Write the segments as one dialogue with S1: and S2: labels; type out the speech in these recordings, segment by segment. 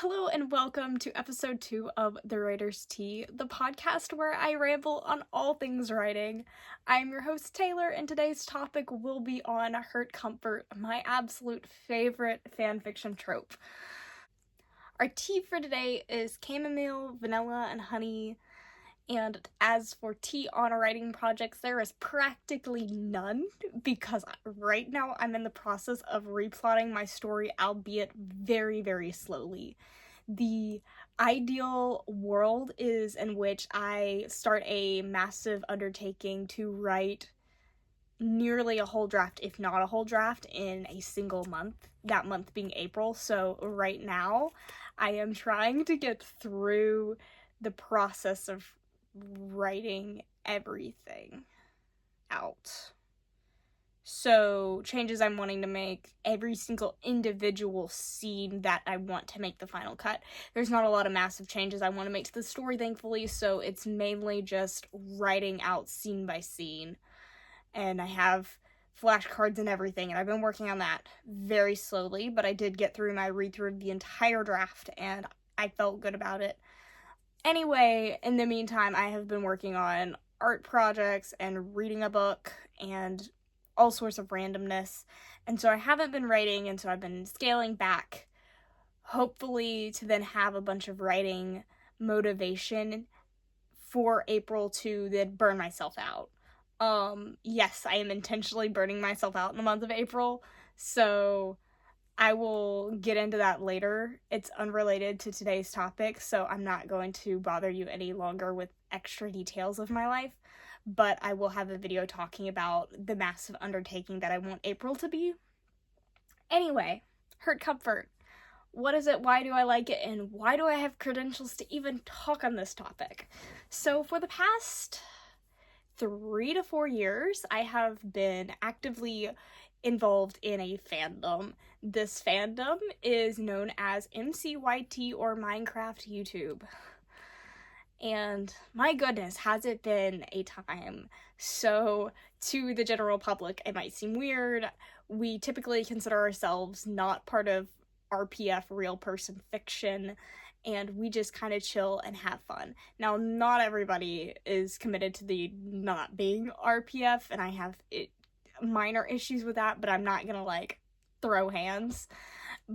S1: Hello and welcome to episode 2 of The Writer's Tea, the podcast where I ramble on all things writing. I'm your host Taylor, and today's topic will be on Hurt Comfort, my absolute favorite fanfiction trope. Our tea for today is chamomile, vanilla, and honey. And as for tea on writing projects, there is practically none because right now I'm in the process of replotting my story, albeit very, very slowly. The ideal world is in which I start a massive undertaking to write nearly a whole draft, if not a whole draft, in a single month, that month being April. So right now, I am trying to get through the process of writing everything out. So, changes I'm wanting to make, every single individual scene that I want to make the final cut. There's not a lot of massive changes I want to make to the story, thankfully, so it's mainly just writing out scene by scene. And I have flashcards and everything, and I've been working on that very slowly, but I did get through my read-through of the entire draft, and I felt good about it. Anyway, in the meantime, I have been working on art projects and reading a book and all sorts of randomness, and so I haven't been writing, and so I've been scaling back, hopefully to then have a bunch of writing motivation for April to then burn myself out. Yes, I am intentionally burning myself out in the month of April, so I will get into that later. It's unrelated to today's topic, so I'm not going to bother you any longer with extra details of my life, but I will have a video talking about the massive undertaking that I want April to be. Anyway, Hurt Comfort. What is it? Why do I like it? And why do I have credentials to even talk on this topic? So for the past 3 to 4 years, I have been actively involved in a fandom. This fandom is known as MCYT or Minecraft YouTube. And my goodness, has it been a time. So to the general public, it might seem weird. We typically consider ourselves not part of RPF, real person fiction, and we just kind of chill and have fun. Now, not everybody is committed to the not being RPF, and I have minor issues with that, but I'm not gonna throw hands.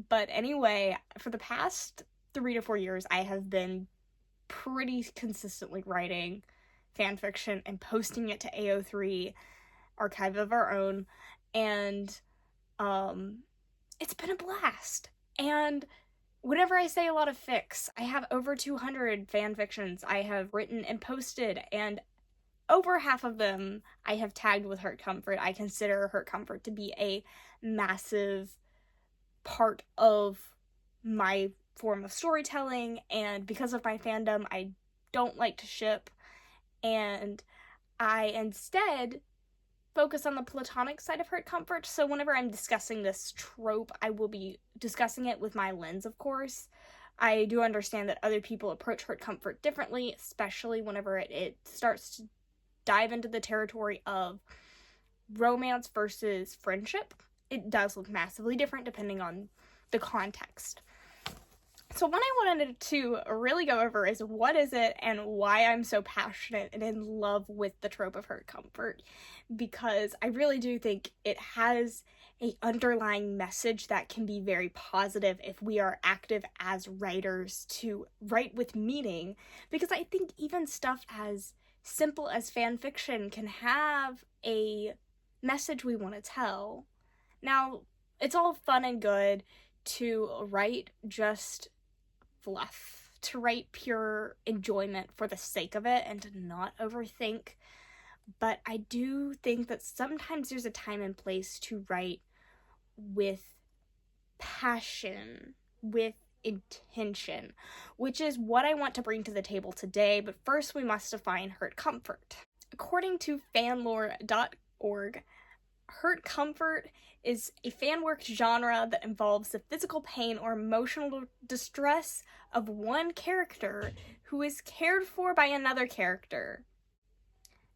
S1: But anyway, for the past 3 to 4 years, I have been pretty consistently writing fanfiction and posting it to AO3, Archive of Our Own, and it's been a blast. And whenever I say a lot of fics, I have over 200 fanfictions I have written and posted, and over half of them I have tagged with Hurt Comfort. I consider Hurt Comfort to be a massive part of my form of storytelling, and because of my fandom, I don't like to ship, and I instead focus on the platonic side of Hurt Comfort. So whenever I'm discussing this trope, I will be discussing it with my lens, of course. I do understand that other people approach Hurt Comfort differently, especially whenever it starts to dive into the territory of romance versus friendship. It does look massively different depending on the context. So what I wanted to really go over is what is it and why I'm so passionate and in love with the trope of Hurt Comfort, because I really do think it has an underlying message that can be very positive if we are active as writers to write with meaning, because I think even stuff as simple as fan fiction can have a message we want to tell. Now, it's all fun and good to write just fluff, to write pure enjoyment for the sake of it and to not overthink, but I do think that sometimes there's a time and place to write with passion, with intention, which is what I want to bring to the table today. But first we must define Hurt Comfort. According to fanlore.org, Hurt Comfort is a fanwork genre that involves the physical pain or emotional distress of one character who is cared for by another character.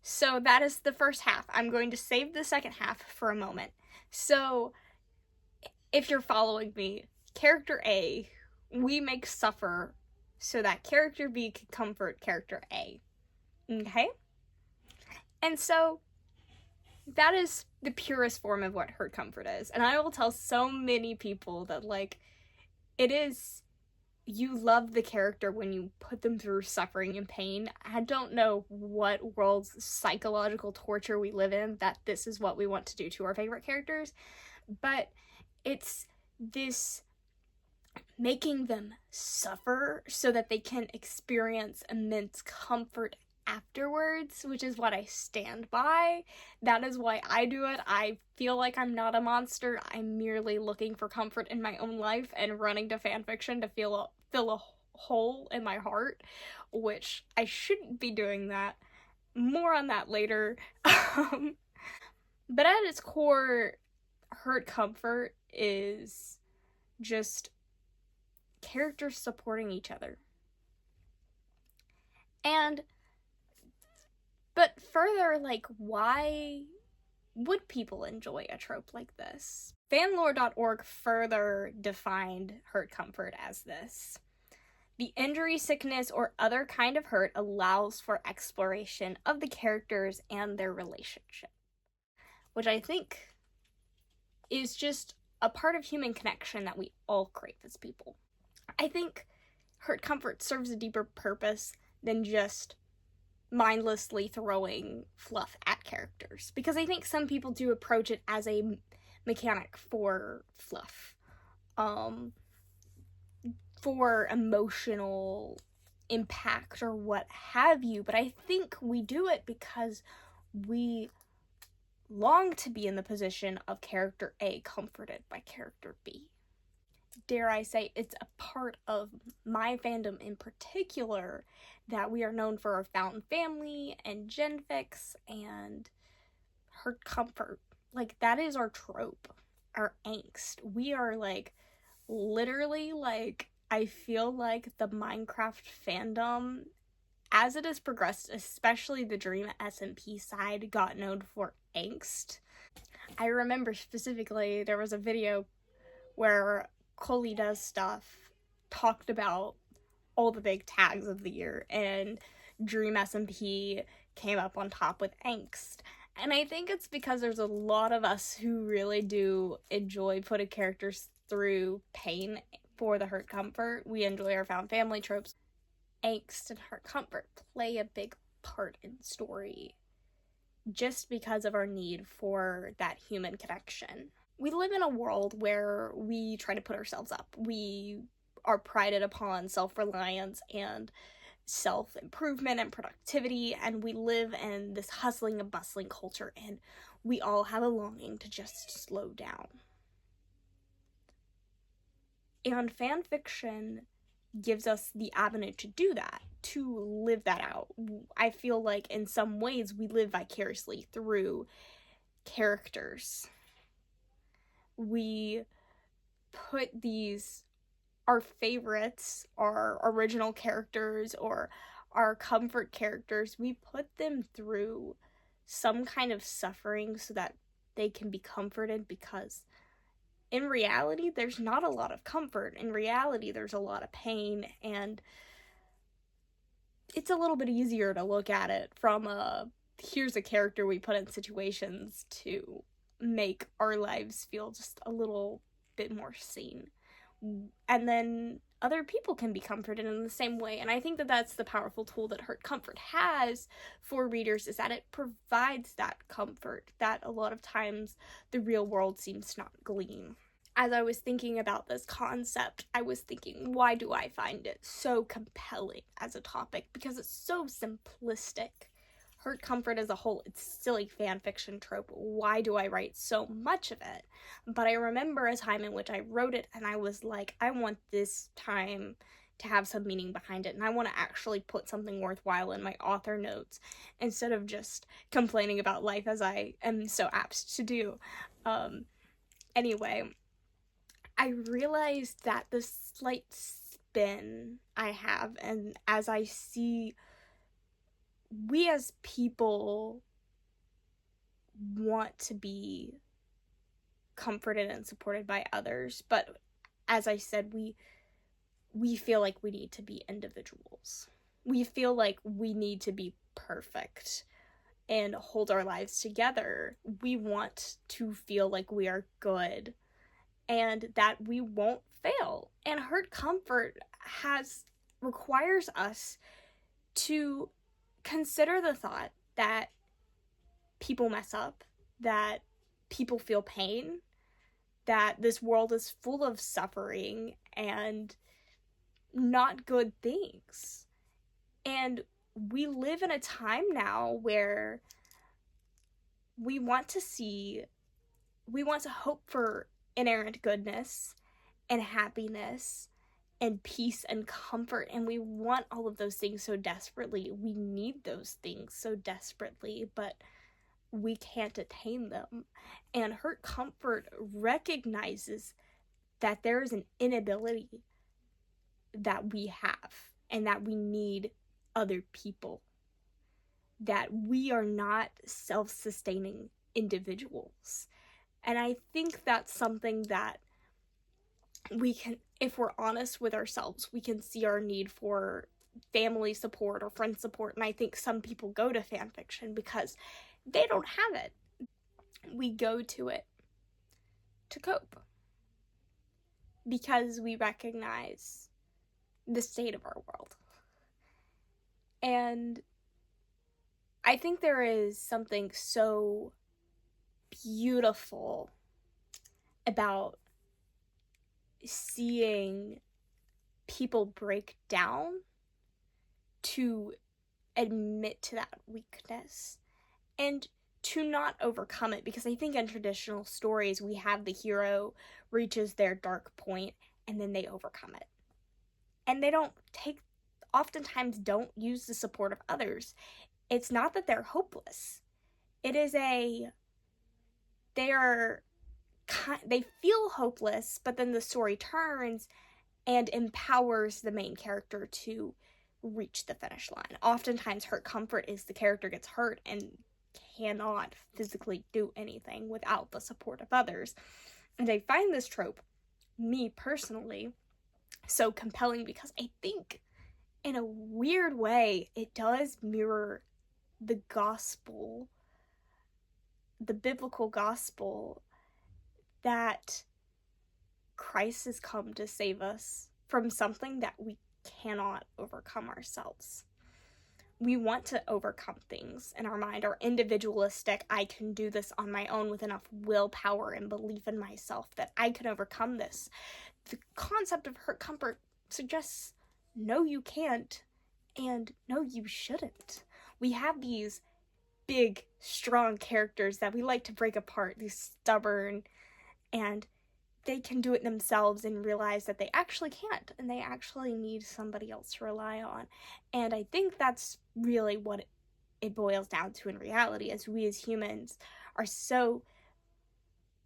S1: So that is the first half. I'm going to save the second half for a moment. So if you're following me, character A we make suffer so that character B can comfort character A. Okay? And so that is the purest form of what hurt comfort is. And I will tell so many people that, like, it is, you love the character when you put them through suffering and pain. I don't know what world's psychological torture we live in that this is what we want to do to our favorite characters, but it's this making them suffer so that they can experience immense comfort afterwards, which is what I stand by. That is why I do it. I feel like I'm not a monster. I'm merely looking for comfort in my own life and running to fanfiction to fill a hole in my heart, which I shouldn't be doing that. More on that later. But at its core, hurt comfort is just characters supporting each other. But further, like, why would people enjoy a trope like this? Fanlore.org further defined hurt comfort as this: the injury, sickness, or other kind of hurt allows for exploration of the characters and their relationship, which I think is just a part of human connection that we all crave as people. I think hurt comfort serves a deeper purpose than just mindlessly throwing fluff at characters, because I think some people do approach it as a mechanic for fluff, for emotional impact or what have you, but I think we do it because we long to be in the position of character A comforted by character B. Dare I say, it's a part of my fandom in particular that we are known for our found family and genfics and hurt comfort. Like, that is our trope, our angst. We are, like, literally, like, I feel like the Minecraft fandom, as it has progressed, especially the Dream SMP side, got known for angst. I remember specifically there was a video where Coley Does Stuff talked about all the big tags of the year, and Dream SMP came up on top with angst. And I think it's because there's a lot of us who really do enjoy putting characters through pain for the hurt comfort. We enjoy our found family tropes. Angst and hurt comfort play a big part in story just because of our need for that human connection. We live in a world where we try to put ourselves up. We are prided upon self-reliance and self-improvement and productivity, and we live in this hustling and bustling culture, and we all have a longing to just slow down. And fanfiction gives us the avenue to do that, to live that out. I feel like in some ways we live vicariously through characters. We put our favorites, our original characters, or our comfort characters, we put them through some kind of suffering so that they can be comforted, because in reality, there's not a lot of comfort. In reality, there's a lot of pain, and it's a little bit easier to look at it from here's a character we put in situations to make our lives feel just a little bit more seen. And then other people can be comforted in the same way. And I think that that's the powerful tool that hurt comfort has for readers, is that it provides that comfort that a lot of times the real world seems to not glean. As I was thinking about this concept, I was thinking, why do I find it so compelling as a topic? Because it's so simplistic. Hurt comfort as a whole, it's still a fanfiction trope. Why do I write so much of it? But I remember a time in which I wrote it and I was like, I want this time to have some meaning behind it, and I want to actually put something worthwhile in my author notes instead of just complaining about life, as I am so apt to do. Anyway, I realized that the slight spin I have, and as I see we as people want to be comforted and supported by others, but as I said, we we feel like we need to be individuals. We feel like we need to be perfect and hold our lives together. We want to feel like we are good and that we won't fail. And Hurt Comfort requires us to consider the thought that people mess up, that people feel pain, that this world is full of suffering and not good things. And we live in a time now where we want to hope for inerrant goodness and happiness and peace and comfort, and we want all of those things so desperately. We need those things so desperately, but we can't attain them. And Hurt Comfort recognizes that there is an inability that we have and that we need other people, that we are not self-sustaining individuals. And I think that's something that we can, if we're honest with ourselves, we can see our need for family support or friend support. And I think some people go to fan fiction because they don't have it. We go to it to cope because we recognize the state of our world. And I think there is something so beautiful about seeing people break down to admit to that weakness and to not overcome it, because I think in traditional stories we have the hero reaches their dark point and then they overcome it. And they oftentimes don't use the support of others. It's not that they're hopeless. It is they feel hopeless, but then the story turns and empowers the main character to reach the finish line. Oftentimes, Hurt Comfort is the character gets hurt and cannot physically do anything without the support of others. And I find this trope, me personally, so compelling because I think, in a weird way, it does mirror the gospel, the biblical gospel, that Christ has come to save us from something that we cannot overcome ourselves. We want to overcome things in our mind, our individualistic, I can do this on my own with enough willpower and belief in myself that I can overcome this. The concept of Hurt Comfort suggests, no, you can't, and no, you shouldn't. We have these big, strong characters that we like to break apart, these stubborn, and they can do it themselves and realize that they actually can't, and they actually need somebody else to rely on. And I think that's really what it boils down to in reality, as we as humans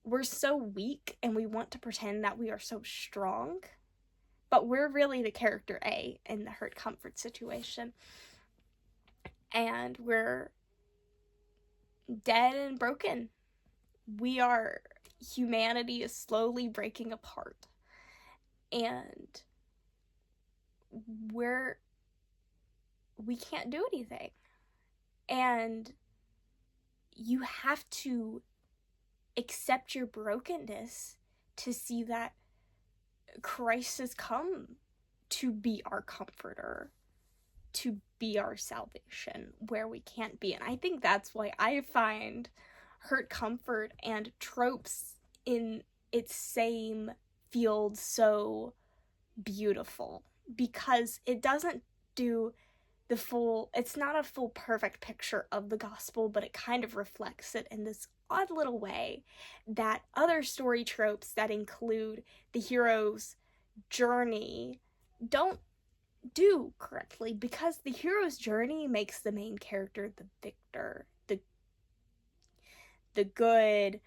S1: we're so weak, and we want to pretend that we are so strong, but we're really the character A in the Hurt Comfort situation. And we're dead and broken. Humanity is slowly breaking apart. And we can't do anything. And you have to accept your brokenness to see that Christ has come to be our comforter, to be our salvation where we can't be. And I think that's why I find Hurt Comfort and tropes in its same field so beautiful, because it doesn't do it's not a full perfect picture of the gospel, but it kind of reflects it in this odd little way that other story tropes that include the hero's journey don't do correctly, because the hero's journey makes the main character the victor, the good,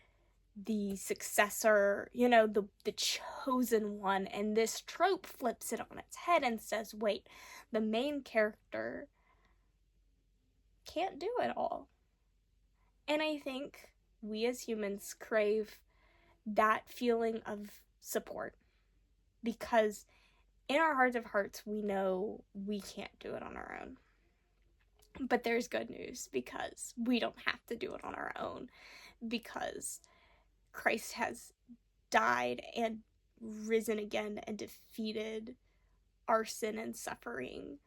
S1: the successor, the chosen one. And this trope flips it on its head and says, wait, the main character can't do it all. And I think we as humans crave that feeling of support, because in our hearts of hearts, we know we can't do it on our own. But there's good news, because we don't have to do it on our own, because Christ has died and risen again and defeated our sin and suffering,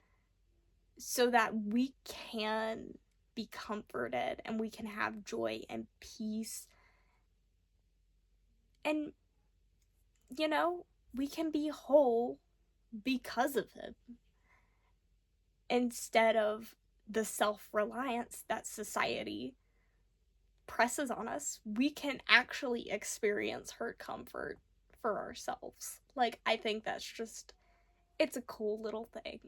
S1: so that we can be comforted and we can have joy and peace. And, you know, we can be whole because of him, instead of the self-reliance that society presses on us. We can actually experience hurt comfort for ourselves. Like, I think that's just, it's a cool little thing.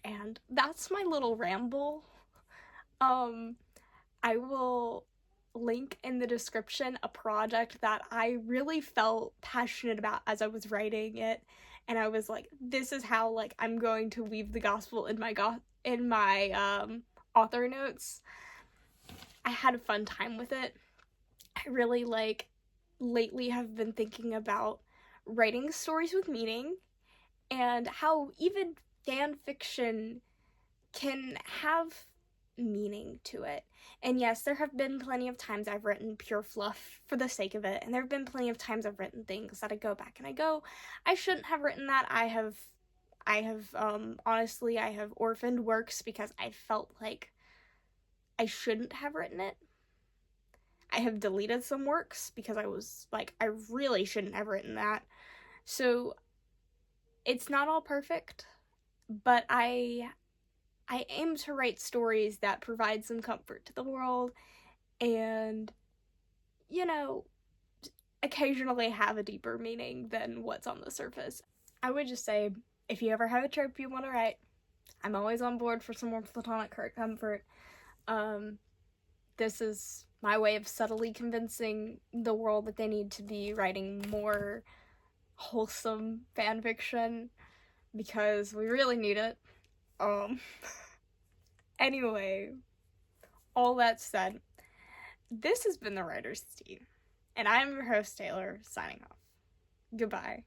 S1: And that's my little ramble. I will link in the description a project that I really felt passionate about as I was writing it, and I was like, this is how, like, I'm going to weave the gospel in my author notes. I had a fun time with it. I really, like, lately have been thinking about writing stories with meaning, and how even fan fiction can have meaning to it. And yes, there have been plenty of times I've written pure fluff for the sake of it, and there have been plenty of times I've written things that I go back and I go, I shouldn't have written that. I have honestly, I have orphaned works because I felt like I shouldn't have written it. I have deleted some works because I was like, I really shouldn't have written that. So it's not all perfect, but I aim to write stories that provide some comfort to the world, and, you know, occasionally have a deeper meaning than what's on the surface. I would just say, if you ever have a trope you want to write, I'm always on board for some more platonic hurt comfort. This is my way of subtly convincing the world that they need to be writing more wholesome fan fiction, because we really need it. Anyway, all that said, this has been The Writer's Tea, and I'm your host, Taylor, signing off. Goodbye.